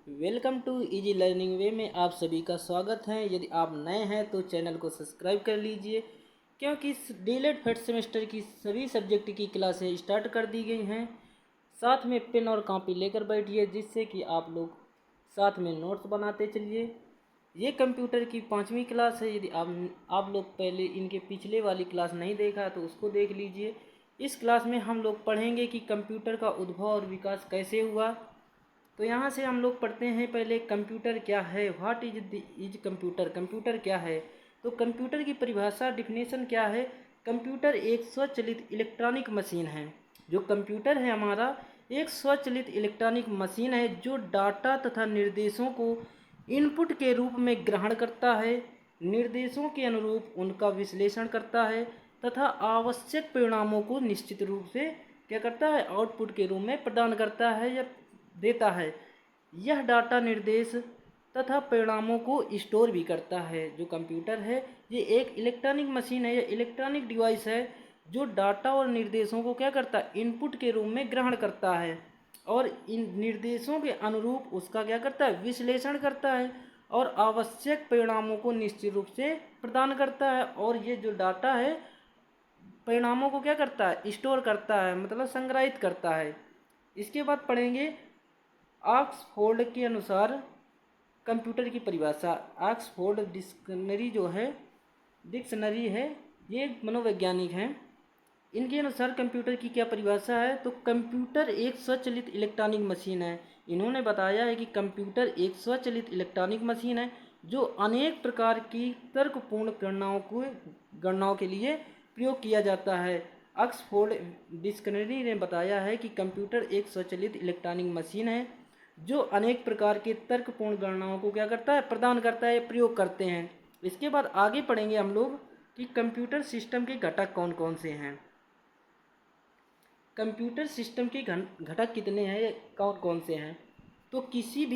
Welcome to easy learning वे में आप सभी का स्वागत है। यदि आप नए हैं तो चैनल को सब्सक्राइब कर लीजिए, क्योंकि डीएलएड फर्स्ट सेमेस्टर की सभी सब्जेक्ट की क्लासें स्टार्ट कर दी गई हैं। साथ में पेन और कॉपी लेकर बैठिए, जिससे कि आप लोग साथ में नोट्स बनाते चलिए। ये कंप्यूटर की 5वीं क्लास है। यदि आप लोग पहले इनके पिछले वाली क्लास नहीं देखा तो उसको देख लीजिए। इस क्लास में हम लोग पढ़ेंगे कि कंप्यूटर का उद्भव और विकास कैसे हुआ। तो यहाँ से हम लोग पढ़ते हैं पहले कंप्यूटर क्या है। What is computer. कंप्यूटर क्या है? तो कंप्यूटर की परिभाषा डिफिनेशन क्या है? कंप्यूटर एक स्वचालित इलेक्ट्रॉनिक मशीन है। जो कंप्यूटर है हमारा एक स्वचालित इलेक्ट्रॉनिक मशीन है जो डाटा तथा निर्देशों को इनपुट के रूप में ग्रहण करता है, निर्देशों के अनुरूप उनका विश्लेषण करता है तथा आवश्यक परिणामों को निश्चित रूप से क्या करता है, आउटपुट के रूप में प्रदान करता है या देता है। यह डाटा निर्देश तथा परिणामों को स्टोर भी करता है। जो कंप्यूटर है ये एक इलेक्ट्रॉनिक मशीन है या इलेक्ट्रॉनिक डिवाइस है जो डाटा और निर्देशों को क्या करता है, इनपुट के रूप में ग्रहण करता है और इन निर्देशों के अनुरूप उसका क्या करता है, विश्लेषण करता है और आवश्यक परिणामों को निश्चित रूप से प्रदान करता है। और ये जो डाटा है परिणामों को क्या करता है, स्टोर करता है, मतलब संग्रहित करता है। इसके बाद पढ़ेंगे ऑक्सफोर्ड के अनुसार कंप्यूटर की परिभाषा। ऑक्सफोर्ड डिक्शनरी है, ये मनोवैज्ञानिक हैं। इनके अनुसार कंप्यूटर की क्या परिभाषा है? तो कंप्यूटर एक स्वचालित इलेक्ट्रॉनिक मशीन है। इन्होंने बताया है कि कंप्यूटर एक स्वचालित इलेक्ट्रॉनिक मशीन है जो अनेक प्रकार की तर्कपूर्ण गणनाओं के लिए प्रयोग किया जाता है। ऑक्सफोर्ड डिक्शनरी ने बताया है कि कंप्यूटर एक स्वचालित इलेक्ट्रॉनिक मशीन है जो अनेक प्रकार के तर्कपूर्ण गणनाओं को क्या करता है, प्रदान करता है, प्रयोग करते हैं। इसके बाद आगे पढ़ेंगे हम लोग कि कंप्यूटर सिस्टम के घटक कौन कौन से हैं। कंप्यूटर सिस्टम के घटक कितने हैं, कौन कौन से हैं? तो किसी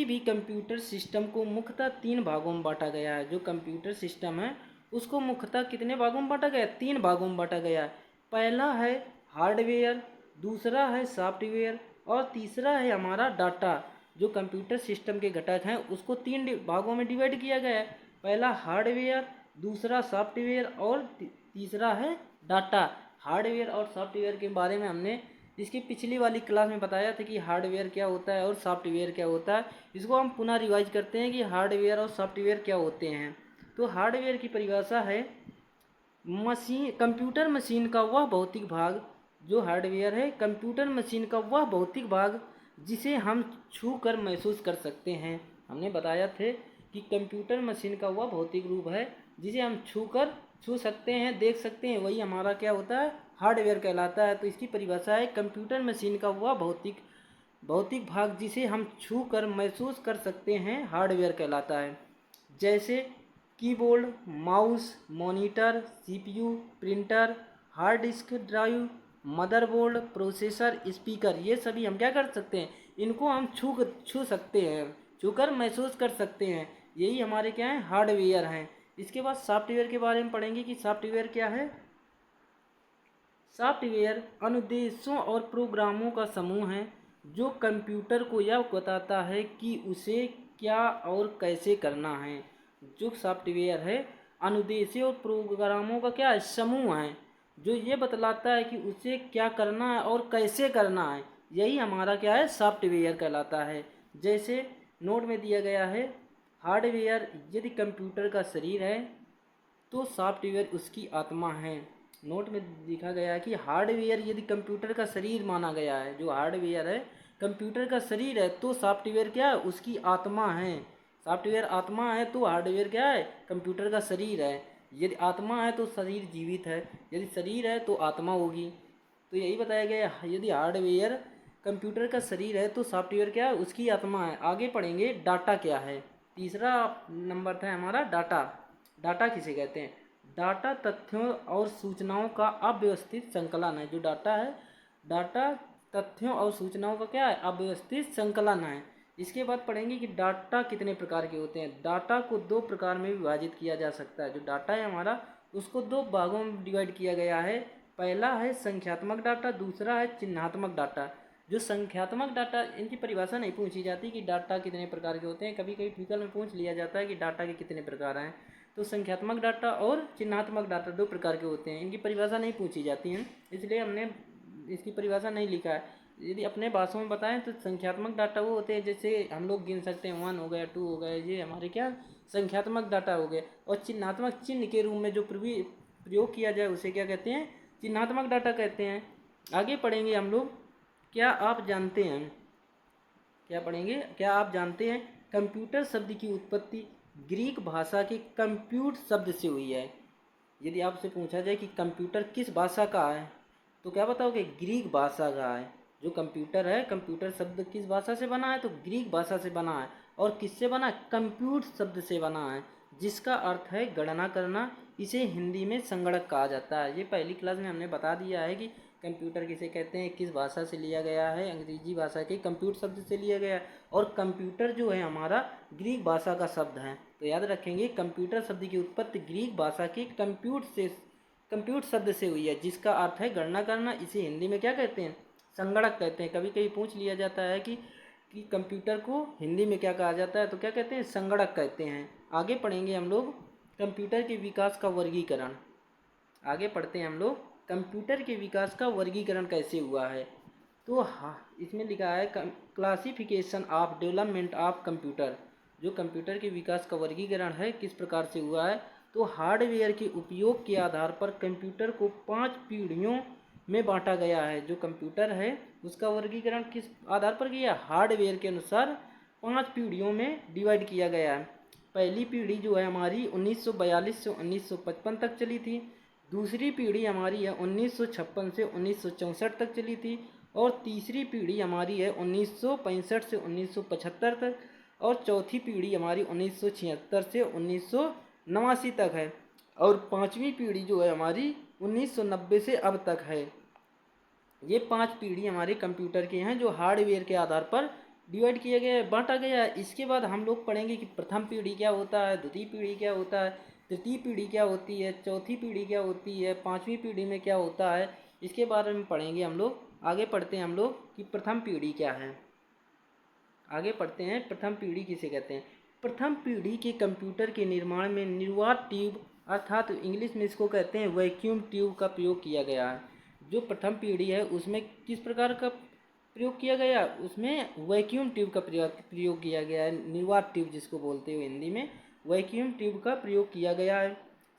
भी कंप्यूटर सिस्टम को मुख्यतः 3 भागों में बांटा गया है। जो कंप्यूटर सिस्टम है उसको मुख्यतः कितने भागों में बांटा गया है? 3 भागों में बांटा गया है। पहला है हार्डवेयर, दूसरा है सॉफ्टवेयर और तीसरा है हमारा डाटा। जो कंप्यूटर सिस्टम के घटक हैं उसको 3 भागों में डिवाइड किया गया है। पहला हार्डवेयर, दूसरा सॉफ्टवेयर और तीसरा है डाटा। हार्डवेयर और सॉफ्टवेयर के बारे में हमने इसकी पिछली वाली क्लास में बताया था कि हार्डवेयर क्या होता है और सॉफ्टवेयर क्या होता है। इसको हम पुनः रिवाइज करते हैं कि हार्डवेयर और सॉफ्टवेयर क्या होते हैं। तो हार्डवेयर की परिभाषा है कंप्यूटर मशीन का वह भौतिक भाग। जो हार्डवेयर है कंप्यूटर मशीन का वह भौतिक भाग जिसे हम छू कर महसूस कर सकते हैं। हमने बताया थे कि कंप्यूटर मशीन का वह भौतिक रूप है जिसे हम छू सकते हैं, देख सकते हैं, वही हमारा क्या होता है, हार्डवेयर कहलाता है। तो इसकी परिभाषा है कंप्यूटर मशीन का वह भौतिक भाग जिसे हम छू कर महसूस कर सकते हैं, हार्डवेयर कहलाता है। जैसे keyboard, mouse, monitor, CPU, printer, hard disk drive, motherboard, processor, speaker, ये सभी हम क्या कर सकते हैं, इनको हम छू सकते हैं, छूकर महसूस कर सकते हैं। यही हमारे क्या हैं, हार्डवेयर हैं। इसके बाद सॉफ्टवेयर के बारे में पढ़ेंगे कि सॉफ्टवेयर क्या है। सॉफ्टवेयर अनुदेशों और प्रोग्रामों का समूह है जो कंप्यूटर को यह बताता है कि उसे क्या और कैसे करना है। जो सॉफ्टवेयर है अनुदेशों और प्रोग्रामों का क्या है, समूह है जो ये बतलाता है कि उसे क्या करना है और कैसे करना है। यही हमारा क्या है, सॉफ्टवेयर कहलाता है। जैसे नोट में दिया गया है, हार्डवेयर यदि कंप्यूटर का शरीर है तो सॉफ्टवेयर उसकी आत्मा है। नोट में लिखा गया है कि हार्डवेयर यदि कंप्यूटर का शरीर माना गया है, जो हार्डवेयर है कंप्यूटर का शरीर है, तो सॉफ्टवेयर क्या है, उसकी आत्मा है। सॉफ्टवेयर आत्मा है तो हार्डवेयर क्या है, कंप्यूटर का शरीर है। यदि आत्मा है तो शरीर जीवित है, यदि शरीर है तो आत्मा होगी। तो यही बताया गया है, यदि हार्डवेयर कंप्यूटर का शरीर है तो सॉफ्टवेयर क्या है, उसकी आत्मा है। आगे पढ़ेंगे डाटा क्या है। तीसरा नंबर था हमारा डाटा। डाटा किसे कहते हैं? डाटा तथ्यों और सूचनाओं का अव्यवस्थित संकलन है। जो डाटा है, डाटा तथ्यों और सूचनाओं का क्या है, अव्यवस्थित संकलन है। इसके बाद पढ़ेंगे कि डाटा कितने प्रकार के होते हैं। डाटा को 2 प्रकार में विभाजित किया जा सकता है। जो डाटा है हमारा उसको 2 भागों में डिवाइड किया गया है। पहला है संख्यात्मक डाटा, दूसरा है चिन्हात्मक डाटा। जो संख्यात्मक डाटा, इनकी परिभाषा नहीं पूछी जाती कि डाटा कितने प्रकार के होते हैं। कभी कभी विकल्प में पूछ लिया जाता है कि डाटा के कितने प्रकार हैं। तो संख्यात्मक डाटा और चिन्हात्मक डाटा 2 प्रकार के होते हैं। इनकी परिभाषा नहीं पूछी जाती है, इसलिए हमने इसकी परिभाषा नहीं लिखा है। यदि अपने भाषा में बताएं तो संख्यात्मक डाटा वो होते हैं जैसे हम लोग गिन सकते हैं 1 हो गया, 2 हो गया, ये हमारे क्या संख्यात्मक डाटा हो गए। और चिन्हात्मक, चिन्ह के रूप में जो प्रयोग किया जाए उसे क्या कहते हैं, चिन्हात्मक डाटा कहते हैं। आगे पढ़ेंगे हम लोग, क्या आप जानते हैं, क्या पढ़ेंगे, क्या आप जानते हैं कंप्यूटर शब्द की उत्पत्ति ग्रीक भाषा के कंप्यूट शब्द से हुई है। यदि आपसे पूछा जाए कि कंप्यूटर किस भाषा का है तो क्या बताओगे, ग्रीक भाषा का है। जो कंप्यूटर है, कंप्यूटर शब्द किस भाषा से बना है तो ग्रीक भाषा से बना है। और किससे बना है, कंप्यूट शब्द से बना है, जिसका अर्थ है गणना करना। इसे हिंदी में संगणक कहा जाता है। ये पहली क्लास में हमने बता दिया है कि कंप्यूटर किसे कहते हैं, किस भाषा से लिया गया है, अंग्रेजी भाषा के कंप्यूट शब्द से लिया गया है। और कंप्यूटर जो है हमारा ग्रीक भाषा का शब्द है। तो याद रखेंगे, कंप्यूटर शब्द की उत्पत्ति ग्रीक भाषा के कंप्यूट शब्द से हुई है, जिसका अर्थ है गणना करना। इसे हिंदी में क्या कहते हैं, संगणक कहते हैं। कभी कभी पूछ लिया जाता है कि कंप्यूटर को हिंदी में क्या कहा जाता है, तो क्या कहते हैं, संगणक कहते हैं। आगे पढ़ेंगे हम लोग कंप्यूटर के विकास का वर्गीकरण। आगे पढ़ते हैं हम लोग, कंप्यूटर के विकास का वर्गीकरण कैसे हुआ है। तो हाँ, इसमें लिखा है classification of development of computer. जो कंप्यूटर के विकास का वर्गीकरण है किस प्रकार से हुआ है, तो हार्डवेयर के उपयोग के आधार पर कंप्यूटर को 5 पीढ़ियों में बांटा गया है। जो कंप्यूटर है उसका वर्गीकरण किस आधार पर किया, हार्डवेयर के अनुसार 5 पीढ़ियों में डिवाइड किया गया है। पहली पीढ़ी जो है हमारी 1942 से 1955 तक चली थी। दूसरी पीढ़ी हमारी है 1956 से 1964 तक चली थी। और तीसरी पीढ़ी हमारी है 1965 से 1975 तक। और चौथी पीढ़ी हमारी 1976 से 1989 तक है। और पांचवी पीढ़ी जो है हमारी 1990 से अब तक है। ये 5 पीढ़ी हमारे कंप्यूटर के हैं जो हार्डवेयर के आधार पर डिवाइड किया गया है, बांटा गया है। इसके बाद हम लोग पढ़ेंगे कि प्रथम पीढ़ी क्या होता है, द्वितीय पीढ़ी क्या होता है, तृतीय पीढ़ी क्या होती है, चौथी पीढ़ी क्या होती है, पांचवी पीढ़ी में क्या होता है। इसके बारे में पढ़ेंगे हम लोग। आगे पढ़ते हैं हम लोग कि प्रथम पीढ़ी क्या है। आगे पढ़ते हैं, प्रथम पीढ़ी किसे कहते हैं। प्रथम पीढ़ी के कंप्यूटर के निर्माण में निर्वात ट्यूब अर्थात इंग्लिश में इसको कहते हैं वैक्यूम ट्यूब का प्रयोग किया गया है। जो प्रथम पीढ़ी है उसमें किस प्रकार का प्रयोग किया गया, उसमें वैक्यूम ट्यूब का प्रयोग किया गया है। निर्वात ट्यूब जिसको बोलते हो हिंदी में, वैक्यूम ट्यूब का प्रयोग किया गया है।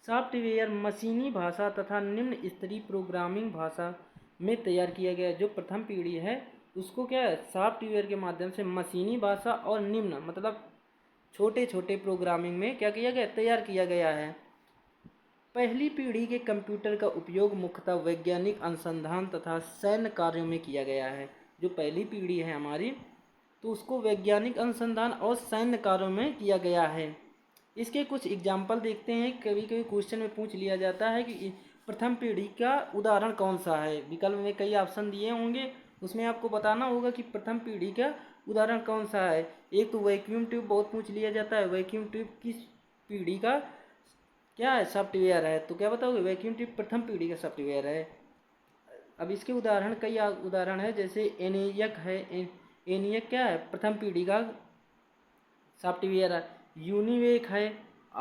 सॉफ्टवेयर मशीनी भाषा तथा निम्न स्तरीय प्रोग्रामिंग भाषा में तैयार किया गया है। जो प्रथम पीढ़ी है उसको क्या है, सॉफ्टवेयर के माध्यम से मशीनी भाषा और निम्न मतलब छोटे छोटे प्रोग्रामिंग में क्या किया गया, तैयार किया गया है। पहली पीढ़ी के कंप्यूटर का उपयोग मुख्यतः वैज्ञानिक अनुसंधान तथा सैन्य कार्यों में किया गया है। जो पहली पीढ़ी है हमारी तो उसको वैज्ञानिक अनुसंधान और सैन्य कार्यों में किया गया है। इसके कुछ एग्जाम्पल देखते हैं। कभी कभी क्वेश्चन में पूछ लिया जाता है कि प्रथम पीढ़ी का उदाहरण कौन सा है। विकल्प में कई ऑप्शन दिए होंगे, उसमें आपको बताना होगा कि प्रथम पीढ़ी का उदाहरण कौन सा है। एक तो वैक्यूम ट्यूब बहुत पूछ लिया जाता है, वैक्यूम ट्यूब किस पीढ़ी का क्या है, सॉफ्टवेयर है। तो क्या बताओगे, वैक्यूम ट्यूब प्रथम पीढ़ी का सॉफ्टवेयर है। अब इसके उदाहरण कई उदाहरण है, जैसे एनियक है। एनियक क्या है, प्रथम पीढ़ी का सॉफ्टवेयर है। यूनिवेक है,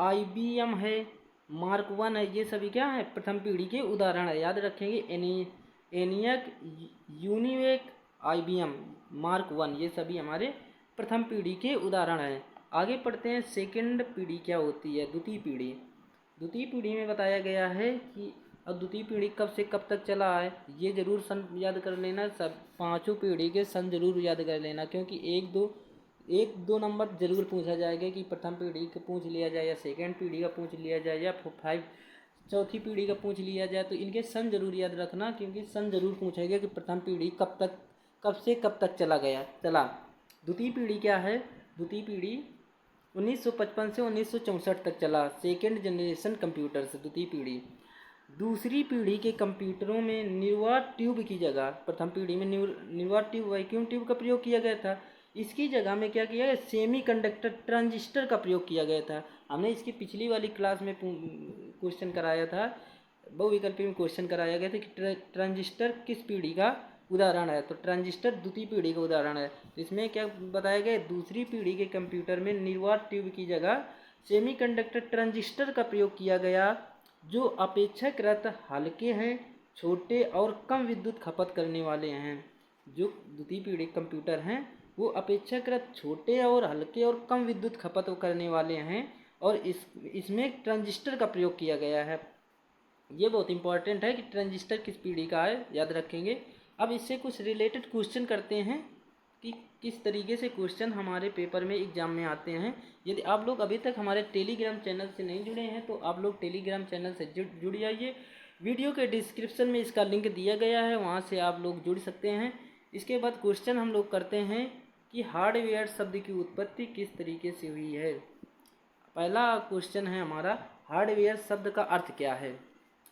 IBM है, मार्क 1 है। ये सभी क्या है, प्रथम पीढ़ी के उदाहरण है। याद रखेंगे, एनियक, यूनिवेक, IBM, मार्क 1 ये सभी हमारे प्रथम पीढ़ी के उदाहरण हैं। आगे पढ़ते हैं, सेकंड पीढ़ी क्या होती है, द्वितीय पीढ़ी। द्वितीय पीढ़ी में बताया गया है कि अब द्वितीय पीढ़ी कब से कब तक चला है, ये जरूर सन याद कर लेना। सब पांचों पीढ़ी के सन जरूर याद कर लेना, क्योंकि एक दो नंबर जरूर पूछा जाएगा कि प्रथम पीढ़ी का पूछ लिया जाए या सेकंड पीढ़ी का पूछ लिया जाए या चौथी पीढ़ी का पूछ लिया जाए। तो इनके सन जरूर याद रखना, क्योंकि सन जरूर पूछेगा कि प्रथम पीढ़ी कब से कब तक चला। द्वितीय पीढ़ी क्या है, द्वितीय पीढ़ी 1955 से 1964 तक चला। सेकेंड जनरेशन कंप्यूटर से द्वितीय पीढ़ी। दूसरी पीढ़ी के कंप्यूटरों में निर्वात ट्यूब की जगह, प्रथम पीढ़ी में निर्वात ट्यूब वैक्यूम ट्यूब का प्रयोग किया गया था। इसकी जगह में क्या किया गया, सेमीकंडक्टर ट्रांजिस्टर का प्रयोग किया गया था। हमने इसकी पिछली वाली क्लास में क्वेश्चन कराया था, बहुविकल्पी में क्वेश्चन कराया गया था कि ट्रांजिस्टर किस पीढ़ी का उदाहरण है। तो ट्रांजिस्टर द्वितीय पीढ़ी का उदाहरण है। तो इसमें क्या बताया गया, दूसरी पीढ़ी के कंप्यूटर में निर्वात ट्यूब की जगह सेमीकंडक्टर ट्रांजिस्टर का प्रयोग किया गया, जो अपेक्षाकृत हल्के हैं, छोटे और कम विद्युत खपत करने वाले हैं। जो द्वितीय पीढ़ी कंप्यूटर हैं वो अपेक्षाकृत छोटे और हल्के और कम विद्युत खपत करने वाले हैं, और इसमें ट्रांजिस्टर का प्रयोग किया गया है। ये बहुत इंपॉर्टेंट है कि ट्रांजिस्टर किस पीढ़ी का है, याद रखेंगे। अब इससे कुछ रिलेटेड क्वेश्चन करते हैं कि किस तरीके से क्वेश्चन हमारे पेपर में एग्जाम में आते हैं। यदि आप लोग अभी तक हमारे टेलीग्राम चैनल से नहीं जुड़े हैं तो आप लोग टेलीग्राम चैनल से जुड़ जाइए। वीडियो के डिस्क्रिप्शन में इसका लिंक दिया गया है, वहाँ से आप लोग जुड़ सकते हैं। इसके बाद क्वेश्चन हम लोग करते हैं कि हार्डवेयर शब्द की उत्पत्ति किस तरीके से हुई है। पहला क्वेश्चन है हमारा, हार्डवेयर शब्द का अर्थ क्या है।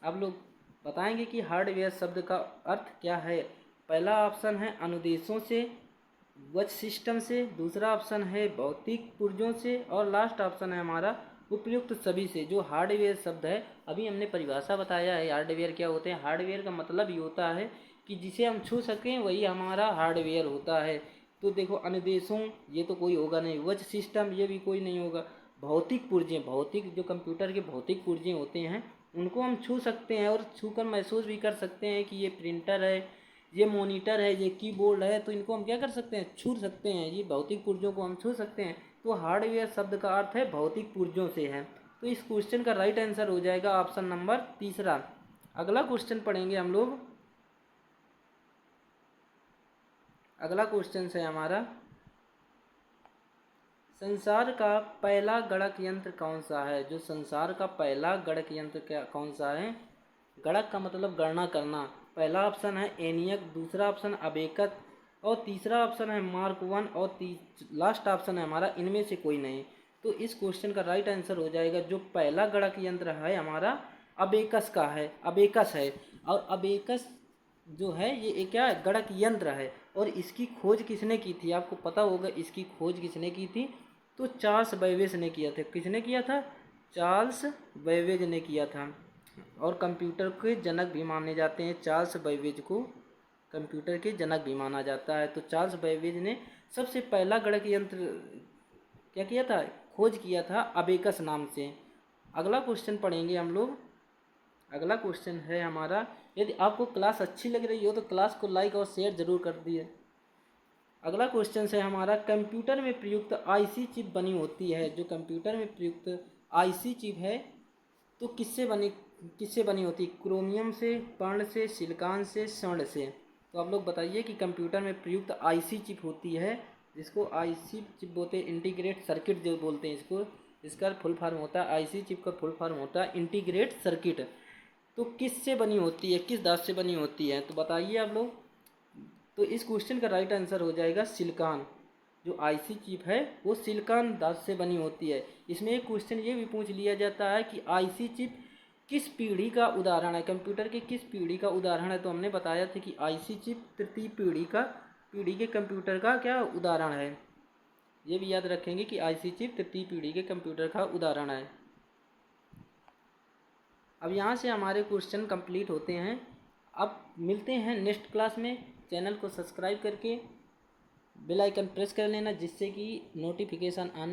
आप लोग बताएंगे कि हार्डवेयर शब्द का अर्थ क्या है। पहला ऑप्शन है अनुदेशों से, वच सिस्टम से, दूसरा ऑप्शन है भौतिक पुर्जों से, और लास्ट ऑप्शन है हमारा उपयुक्त सभी से। जो हार्डवेयर शब्द है, अभी हमने परिभाषा बताया है हार्डवेयर क्या होते हैं। हार्डवेयर का मतलब ये होता है कि जिसे हम छू सकें वही हमारा हार्डवेयर होता है। तो देखो अनुदेशों, ये तो कोई होगा नहीं। वच सिस्टम, ये भी कोई नहीं होगा। भौतिक पुर्जें, भौतिक जो कंप्यूटर के भौतिक पुर्जें होते हैं उनको हम छू सकते हैं और छू कर महसूस भी कर सकते हैं कि ये प्रिंटर है, ये मॉनिटर है, ये कीबोर्ड है। तो इनको हम क्या कर सकते हैं, छू सकते हैं। ये भौतिक पुर्जों को हम छू सकते हैं। तो हार्डवेयर शब्द का अर्थ है भौतिक पुर्जों से है। तो इस क्वेश्चन का राइट आंसर हो जाएगा ऑप्शन नंबर तीसरा। अगला क्वेश्चन पढ़ेंगे हम लोग। अगला क्वेश्चन है हमारा, संसार का पहला गणक यंत्र कौन सा है। जो संसार का पहला गणक यंत्र क्या कौन सा है। गणक का मतलब गणना करना। पहला ऑप्शन है एनियक, दूसरा ऑप्शन अबेकस, और तीसरा ऑप्शन है मार्क 1, और लास्ट ऑप्शन है हमारा इनमें से कोई नहीं। तो इस क्वेश्चन का राइट आंसर हो जाएगा, जो पहला गणक यंत्र है हमारा अबेकस का है, अबेकस है। और अबेकस जो है ये क्या है, गणक यंत्र है। और इसकी खोज किसने की थी, आपको पता होगा इसकी खोज किसने की थी। तो चार्ल्स बेबेज ने किया था। किसने किया था, चार्ल्स बेबेज ने किया था। और कंप्यूटर के जनक भी माने जाते हैं। चार्ल्स बेबेज को कंप्यूटर के जनक भी माना जाता है। तो चार्ल्स बेबेज ने सबसे पहला गणक यंत्र क्या किया था, खोज किया था अबेकस नाम से। अगला क्वेश्चन पढ़ेंगे हम लोग। अगला क्वेश्चन है हमारा, यदि आपको क्लास अच्छी लग रही हो तो क्लास को लाइक और शेयर जरूर कर दिए। अगला क्वेश्चन है हमारा, कंप्यूटर में प्रयुक्त आईसी चिप बनी होती है। जो कंप्यूटर में प्रयुक्त आईसी चिप है तो किससे बनी होती है। क्रोमियम से, पर्ण से, सिलिकॉन से, स्वर्ण से। तो आप लोग बताइए कि कंप्यूटर में प्रयुक्त आईसी चिप होती है, जिसको आईसी चिप बोलते हैं, इंटीग्रेट सर्किट जो बोलते हैं इसको। इसका फुल फॉर्म होता है, आईसी चिप का फुल फॉर्म होता है इंटीग्रेट सर्किट। तो किससे बनी होती है, किस धातु से बनी होती है, तो बताइए आप लोग। तो इस क्वेश्चन का राइट आंसर हो जाएगा सिलिकॉन। जो आईसी चिप है वो सिलिकॉन धातु से बनी होती है। इसमें एक क्वेश्चन ये भी पूछ लिया जाता है कि आईसी चिप किस पीढ़ी का उदाहरण है, कंप्यूटर के किस पीढ़ी का उदाहरण है। तो हमने बताया था कि आईसी चिप तृतीय पीढ़ी के कंप्यूटर का क्या उदाहरण है। ये भी याद रखेंगे कि आईसी चिप तृतीय पीढ़ी के कंप्यूटर का उदाहरण है। अब यहाँ से हमारे क्वेश्चन कंप्लीट होते हैं। अब मिलते हैं नेक्स्ट क्लास में। चैनल को सब्सक्राइब करके बेल आइकन प्रेस कर लेना, जिससे कि नोटिफिकेशन ऑन